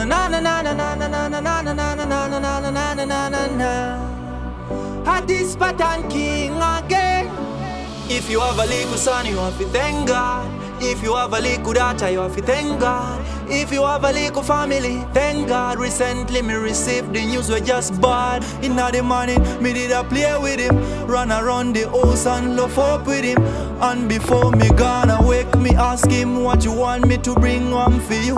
na na na na na na na na na na na na na na na na na na. At this Spartan king again. If you have a little son, you have to thank God. If you have a little daughter, you have to thank God. If you have a little family, thank God. Recently me received the news were just bad. In the morning, me did a play with him, run around the house and love up with him. And before me gonna wake, me ask him what you want me to bring home for you.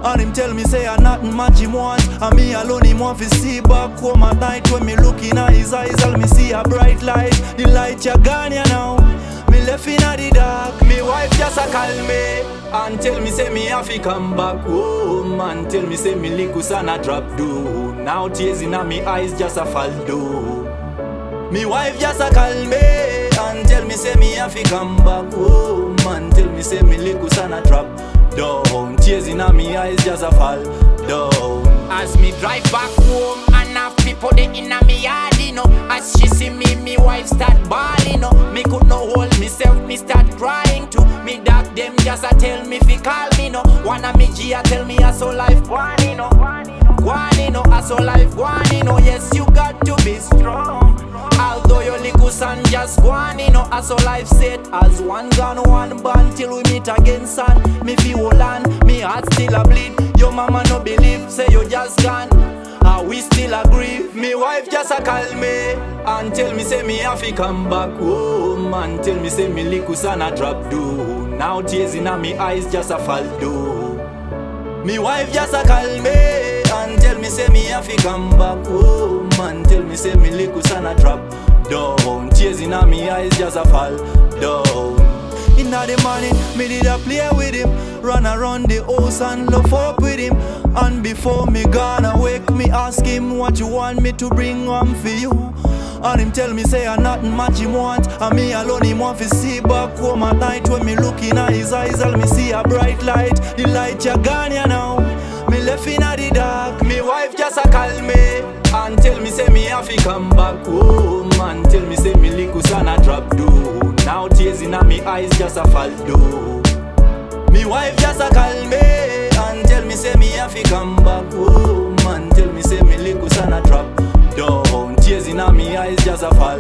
And him tell me say I nothing much him want, and me alone him want to see back home at night. When me look in his eyes, all me see a bright light. The light you gone ya now. Me left in the dark. Me wife just a call me and tell me say me have to come back home. And tell me say me little son a drop do. Now tears in me eyes just a fall do. Me wife just a call me and tell me say me have to come back home. And tell me say me little son a drop down. Tears in me eyes just a fall down. As me drive back home and have people there in me yard, you know. As she see me, me wife start bawling, you know. Me could not hold myself, me start crying too. Me dog them just a tell me fi call me, no. One of me G a tell me I saw life gone, you know. Gone, you know, I saw life gone, you know. Yes, you got to be strong. Although your little son just gone, you know. I saw life set as one gun, one band. Till we meet again, son. Me feel hold on, me heart still a bleed. Your mama no believe, say you just gone. We still agree. Me wife just a call me and tell me say me have to come back home. And tell me say me little son a drop do. Now tears in me eyes just a fall do. Me wife just a call me and tell me say me have to come back home. And tell me say me little son a drop down. Tears in me eyes just a fall down. In the morning, me did a play with him, run around the house and love up with him. And before me gonna wake, me ask him what you want me to bring home for you. And him tell me say I nothing much him want, and me alone him want to see back home at night. When me look in his eyes, all me see a bright light. The light you gone ya now. Me left in the dark. Me wife just a call me and tell me say me have to come back home. And tell me say me little son a drop do. Now tears in me eyes just a fall do. Me wife just a call me and tell me say me have to come back home. And tell me say me little son a drop down. Tears in me eyes just a fall